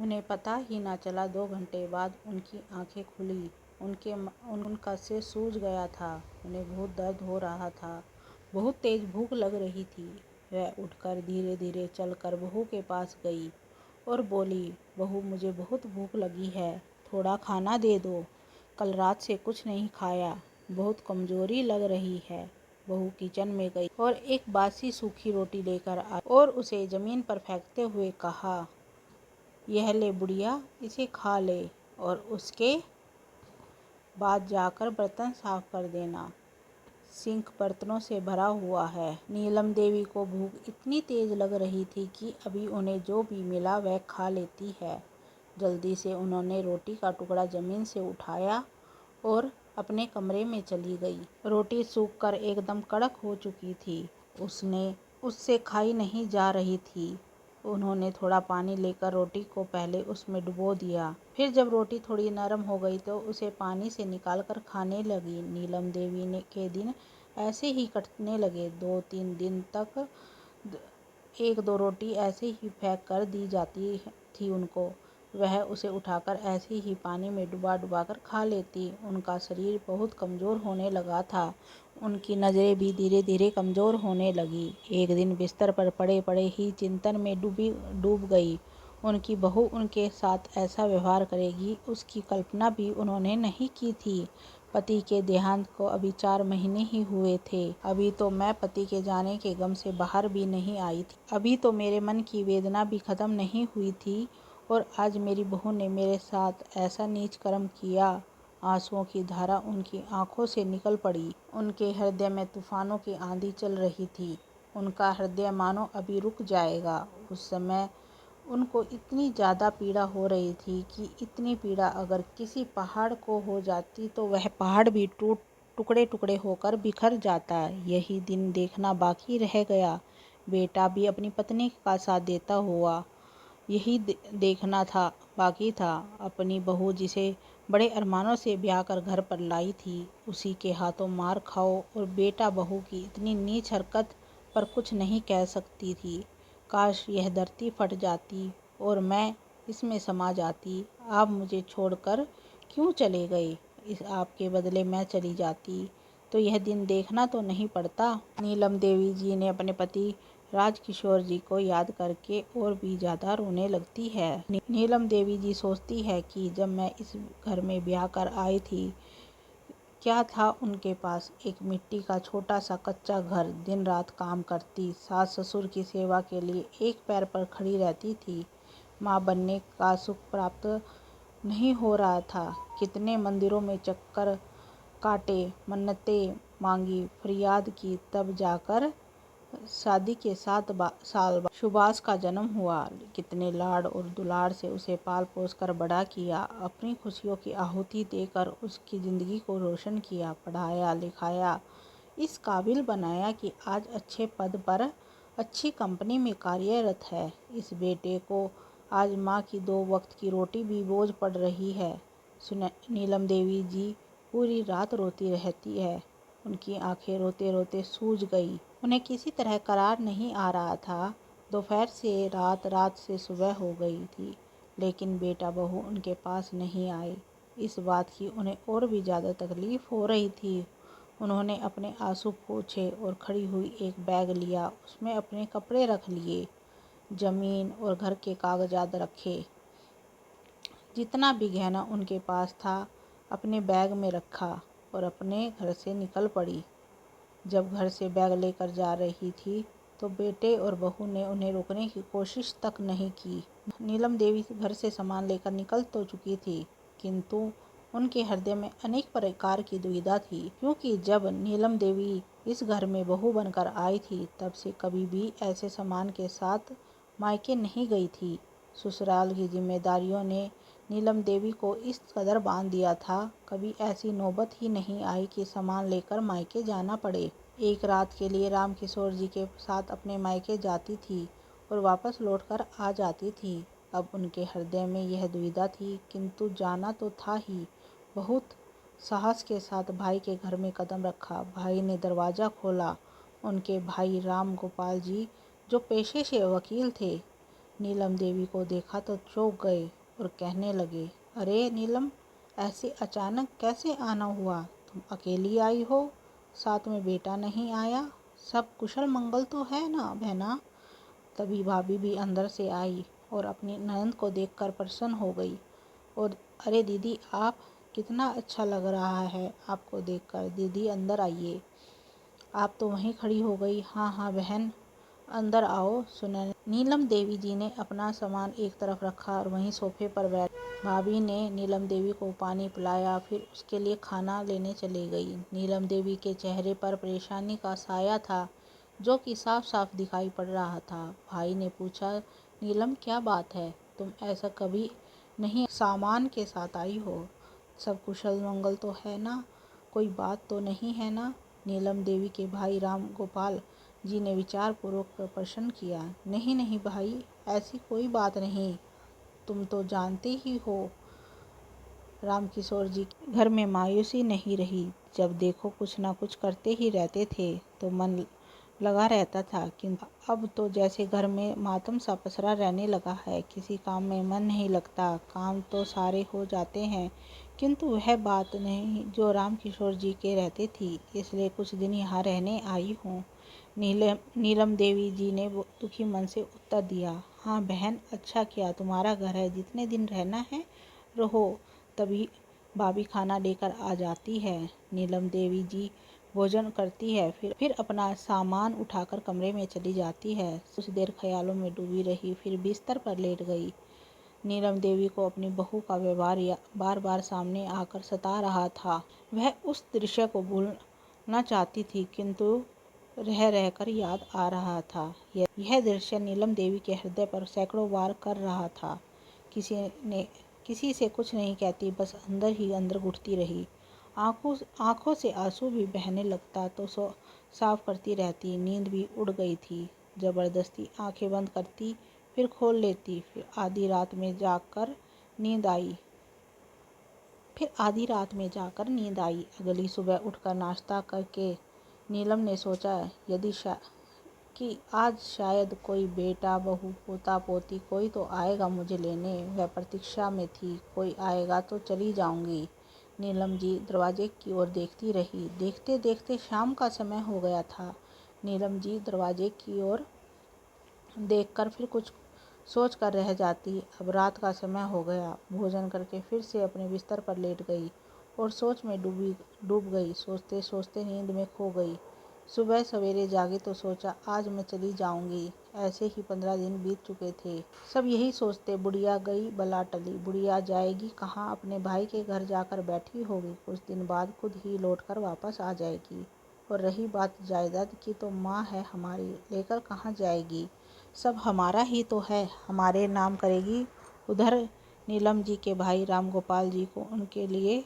उन्हें पता ही ना चला 2 घंटे बाद उनकी आंखें खुली। उनका सिर सूज गया था। उन्हें बहुत दर्द हो रहा था। बहुत तेज भूख लग रही थी। वह उठकर धीरे धीरे चलकर बहू के पास गई और बोली, बहू मुझे बहुत भूख लगी है, थोड़ा खाना दे दो। कल रात से कुछ नहीं खाया, बहुत कमजोरी लग रही है। बहू किचन में गई और एक बासी सूखी रोटी लेकर आई और उसे जमीन पर फेंकते हुए कहा, यह ले बुढ़िया, इसे खा ले और उसके बाद जाकर बर्तन साफ कर देना। सिंक बर्तनों से भरा हुआ है। नीलम देवी को भूख इतनी तेज लग रही थी कि अभी उन्हें जो भी मिला वह खा लेती है। जल्दी से उन्होंने रोटी का टुकड़ा जमीन से उठाया और अपने कमरे में चली गई। रोटी सूखकर एकदम कड़क हो चुकी थी। उससे खाई नहीं जा रही थी। उन्होंने थोड़ा पानी लेकर रोटी को पहले उसमें डुबो दिया। फिर जब रोटी थोड़ी नरम हो गई तो उसे पानी से निकालकर खाने लगी। नीलम देवी के दिन ऐसे ही कटने लगे। 2-3 दिन तक 1-2 रोटी ऐसे ही फेंक कर दी जाती थी उनको। वह उसे उठाकर ऐसे ही पानी में डुबा डुबा कर खा लेती। उनका शरीर बहुत कमज़ोर होने लगा था। उनकी नज़रें भी धीरे धीरे कमज़ोर होने लगी। एक दिन बिस्तर पर पड़े पड़े ही चिंतन में डूब गई। उनकी बहू उनके साथ ऐसा व्यवहार करेगी, उसकी कल्पना भी उन्होंने नहीं की थी। पति के देहांत को अभी 4 महीने ही हुए थे। अभी तो मैं पति के जाने के गम से बाहर भी नहीं आई थी। अभी तो मेरे मन की वेदना भी खत्म नहीं हुई थी और आज मेरी बहू ने मेरे साथ ऐसा नीच कर्म किया। आंसुओं की धारा उनकी आंखों से निकल पड़ी। उनके हृदय में तूफानों की आंधी चल रही थी। उनका हृदय मानो अभी रुक जाएगा। उस समय उनको इतनी ज़्यादा पीड़ा हो रही थी कि इतनी पीड़ा अगर किसी पहाड़ को हो जाती तो वह पहाड़ भी टुकड़े टुकड़े होकर बिखर जाता। यही दिन देखना बाकी रह गया। बेटा भी अपनी पत्नी का साथ देता हुआ, यही देखना था बाकी था। अपनी बहू जिसे बड़े अरमानों से ब्याह कर घर पर लाई थी, उसी के हाथों मार खाओ और बेटा बहू की इतनी नीच हरकत पर कुछ नहीं कह सकती थी। काश यह धरती फट जाती और मैं इसमें समा जाती। आप मुझे छोड़कर क्यों चले गए? इस आपके बदले मैं चली जाती तो यह दिन देखना तो नहीं पड़ता। नीलम देवी जी ने अपने पति राजकिशोर जी को याद करके और भी ज़्यादा रोने लगती है। नीलम देवी जी सोचती है कि जब मैं इस घर में ब्याह कर आई थी, क्या था उनके पास? एक मिट्टी का छोटा सा कच्चा घर। दिन रात काम करती, सास ससुर की सेवा के लिए एक पैर पर खड़ी रहती थी। माँ बनने का सुख प्राप्त नहीं हो रहा था। कितने मंदिरों में चक्कर काटे, मन्नतें मांगी, फरियाद की, तब जाकर शादी के 7 साल बाद सुभाष का जन्म हुआ। कितने लाड और दुलार से उसे पाल पोस कर बड़ा किया। अपनी खुशियों की आहुति देकर उसकी ज़िंदगी को रोशन किया। पढ़ाया लिखाया, इस काबिल बनाया कि आज अच्छे पद पर अच्छी कंपनी में कार्यरत है। इस बेटे को आज माँ की 2 वक्त की रोटी भी बोझ पड़ रही है। नीलम देवी जी पूरी रात रोती रहती है। उनकी आंखें रोते रोते सूज गई। उन्हें किसी तरह करार नहीं आ रहा था। दोपहर से रात, रात से सुबह हो गई थी, लेकिन बेटा बहू उनके पास नहीं आए। इस बात की उन्हें और भी ज़्यादा तकलीफ हो रही थी। उन्होंने अपने आंसू पोंछे और खड़ी हुई एक बैग लिया। उसमें अपने कपड़े रख लिए, ज़मीन और घर के कागजात रखे। जितना भी गहना उनके पास था अपने बैग में रखा और अपने घर से निकल पड़ी। जब घर से बैग लेकर जा रही थी तो बेटे और बहू ने उन्हें रोकने की कोशिश तक नहीं की। नीलम देवी घर से सामान लेकर निकल तो चुकी थी, किंतु उनके हृदय में अनेक प्रकार की दुविधा थी, क्योंकि जब नीलम देवी इस घर में बहू बनकर आई थी तब से कभी भी ऐसे सामान के साथ मायके नहीं गई थी। ससुराल की जिम्मेदारियों ने नीलम देवी को इस कदर बांध दिया था, कभी ऐसी नौबत ही नहीं आई कि सामान लेकर मायके जाना पड़े। एक रात के लिए रामकिशोर जी के साथ अपने मायके जाती थी और वापस लौटकर आ जाती थी। अब उनके हृदय में यह दुविधा थी, किंतु जाना तो था ही। बहुत साहस के साथ भाई के घर में कदम रखा। भाई ने दरवाज़ा खोला। उनके भाई राम गोपाल जी, जो पेशे से वकील थे, नीलम देवी को देखा तो चौंक गए और कहने लगे, अरे नीलम, ऐसे अचानक कैसे आना हुआ? तुम अकेली आई हो, साथ में बेटा नहीं आया? सब कुशल मंगल तो है ना बहना? तभी भाभी भी अंदर से आई और अपनी ननद को देखकर प्रसन्न हो गई और अरे दीदी, आप कितना अच्छा लग रहा है आपको देखकर। दीदी अंदर आइए। आप तो वहीं खड़ी हो गई। हाँ हाँ बहन, अंदर आओ। सुना। नीलम देवी जी ने अपना सामान एक तरफ रखा और वहीं सोफे पर बैठ भाभी ने नीलम देवी को पानी पिलाया, फिर उसके लिए खाना लेने चली गई। नीलम देवी के चेहरे पर परेशानी का साया था जो कि साफ साफ दिखाई पड़ रहा था। भाई ने पूछा, नीलम क्या बात है? तुम ऐसा कभी नहीं सामान के साथ आई हो। सब कुशल मंगल तो है ना? कोई बात तो नहीं है ना? नीलम देवी के भाई राम गोपाल जी ने विचारपूर्वक प्रश्न किया। नहीं नहीं भाई, ऐसी कोई बात नहीं। तुम तो जानते ही हो रामकिशोर जी के घर में मायूसी नहीं रही। जब देखो कुछ ना कुछ करते ही रहते थे तो मन लगा रहता था, किंतु अब तो जैसे घर में मातम सा पसरा रहने लगा है। किसी काम में मन नहीं लगता। काम तो सारे हो जाते हैं, किंतु वह बात नहीं जो रामकिशोर जी के रहते थी, इसलिए कुछ दिन यहाँ रहने आई हूँ। नीलम देवी जी ने दुखी मन से उत्तर दिया। हाँ बहन, अच्छा किया, तुम्हारा घर है, जितने दिन रहना है रहो। तभी भाभी खाना लेकर आ जाती है। नीलम देवी जी भोजन करती है, फिर अपना सामान उठाकर कमरे में चली जाती है। कुछ देर ख्यालों में डूबी रही, फिर बिस्तर पर लेट गई। नीलम देवी को अपनी बहू का व्यवहार बार बार सामने आकर सता रहा था। वह उस दृश्य को भूलना चाहती थी, किंतु रह रहकर याद आ रहा था। यह दृश्य नीलम देवी के हृदय पर सैकड़ों वार कर रहा था। किसी से कुछ नहीं कहती, बस अंदर ही अंदर घुटती रही। आंखों से आंसू भी बहने लगता तो साफ करती रहती। नींद भी उड़ गई थी। जबरदस्ती आंखें बंद करती, फिर खोल लेती। फिर आधी रात में जाकर नींद आई। अगली सुबह उठकर नाश्ता करके नीलम ने सोचा, कि आज शायद कोई बेटा, बहू, पोता, पोती कोई तो आएगा मुझे लेने। वह प्रतीक्षा में थी, कोई आएगा तो चली जाऊंगी। नीलम जी दरवाजे की ओर देखती रही। देखते देखते शाम का समय हो गया था। नीलम जी दरवाजे की ओर देखकर फिर कुछ सोच कर रह जाती। अब रात का समय हो गया। भोजन करके फिर से अपने बिस्तर पर लेट गई और सोच में डूब गई। सोचते सोचते नींद में खो गई। सुबह सवेरे जागी तो सोचा, आज मैं चली जाऊंगी। ऐसे ही 15 दिन बीत चुके थे। सब यही सोचते, बुढ़िया गई बला टली। बुढ़िया जाएगी कहाँ? अपने भाई के घर जाकर बैठी होगी। कुछ दिन बाद खुद ही लौटकर वापस आ जाएगी। और रही बात जायदाद की, तो माँ है हमारी, लेकर कहाँ जाएगी? सब हमारा ही तो है, हमारे नाम करेगी। उधर नीलम जी के भाई राम गोपाल जी को उनके लिए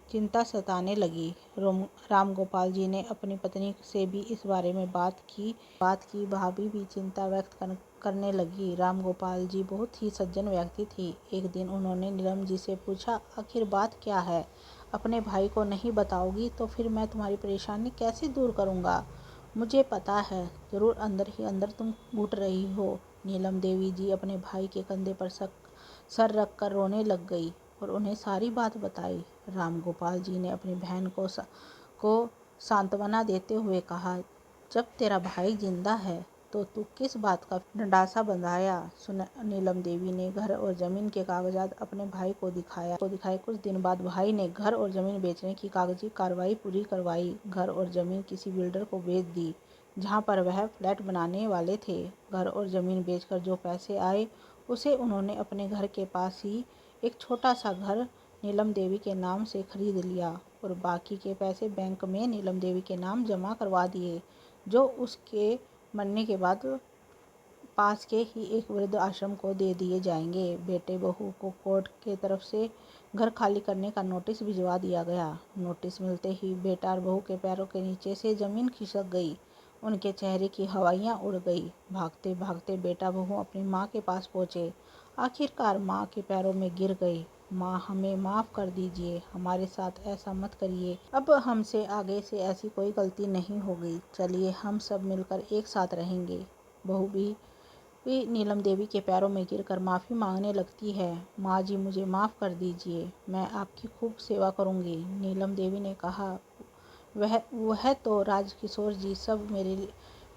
चिंता सताने लगी। राम गोपाल जी ने अपनी पत्नी से भी इस बारे में बात की। भाभी भी चिंता व्यक्त करने लगी। राम गोपाल जी बहुत ही सज्जन व्यक्ति थी। एक दिन उन्होंने नीलम जी से पूछा, आखिर बात क्या है? अपने भाई को नहीं बताओगी तो फिर मैं तुम्हारी परेशानी कैसे दूर करूँगा? मुझे पता है, जरूर अंदर ही अंदर तुम घुट रही हो। नीलम देवी जी अपने भाई के कंधे पर सर रख कर रोने लग गई और उन्हें सारी बात बताई। राम गोपाल जी ने अपनी बहन को सांत्वना देते हुए कहा, जब तेरा भाई जिंदा है तो तू किस बात का डंडासा बंधाया? नीलम देवी ने घर और जमीन के कागजात अपने भाई को दिखाए। कुछ दिन बाद भाई ने घर और जमीन बेचने की कागजी कार्रवाई पूरी करवाई। घर और जमीन किसी बिल्डर को बेच दी, जहां पर वह फ्लैट बनाने वाले थे। घर और जमीन बेचकर जो पैसे आए उसे उन्होंने अपने घर के पास ही एक छोटा सा घर नीलम देवी के नाम से खरीद लिया और बाकी के पैसे बैंक में नीलम देवी के नाम जमा करवा दिए, जो उसके मरने के बाद पास के ही एक वृद्ध आश्रम को दे दिए जाएंगे। बेटे बहू को कोर्ट के तरफ से घर खाली करने का नोटिस भिजवा दिया गया। नोटिस मिलते ही बेटा और बहू के पैरों के नीचे से जमीन खिसक गई। उनके चेहरे की हवाइयाँ उड़ गई। भागते भागते बेटा बहू अपनी माँ के पास पहुँचे। आखिरकार माँ के पैरों में गिर गए। माँ, हमें माफ़ कर दीजिए, हमारे साथ ऐसा मत करिए। अब हमसे आगे से ऐसी कोई गलती नहीं होगी। चलिए हम सब मिलकर एक साथ रहेंगे। बहू भी वे नीलम देवी के पैरों में गिरकर माफ़ी मांगने लगती है। माँ जी, मुझे माफ़ कर दीजिए, मैं आपकी खूब सेवा करूँगी। नीलम देवी ने कहा, वह तो राजकिशोर जी सब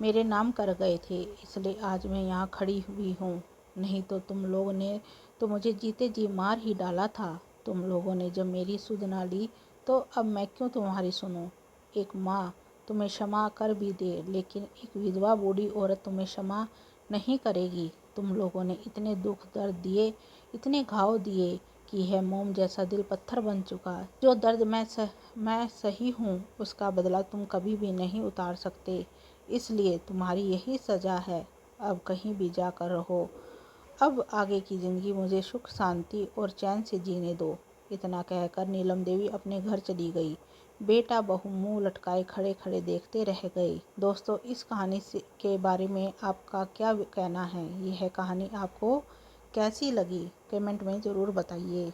मेरे नाम कर गए थे, इसलिए आज मैं यहाँ खड़ी हुई हूँ। नहीं तो तुम लोगों ने तो मुझे जीते जी मार ही डाला था। तुम लोगों ने जब मेरी सुध ना ली तो अब मैं क्यों तुम्हारी सुनूं? एक माँ तुम्हें क्षमा कर भी दे, लेकिन एक विधवा बूढ़ी औरत तुम्हें क्षमा नहीं करेगी। तुम लोगों ने इतने दुख दर्द दिए, इतने घाव दिए कि यह मोम जैसा दिल पत्थर बन चुका। जो दर्द मैं सही हूँ, उसका बदला तुम कभी भी नहीं उतार सकते। इसलिए तुम्हारी यही सज़ा है। अब कहीं भी जाकर रहो। अब आगे की ज़िंदगी मुझे सुख शांति और चैन से जीने दो। इतना कहकर नीलम देवी अपने घर चली गई। बेटा बहू मुंह लटकाए खड़े खड़े देखते रह गए। दोस्तों, इस कहानी के बारे में आपका क्या कहना है? यह कहानी आपको कैसी लगी? कमेंट में ज़रूर बताइए।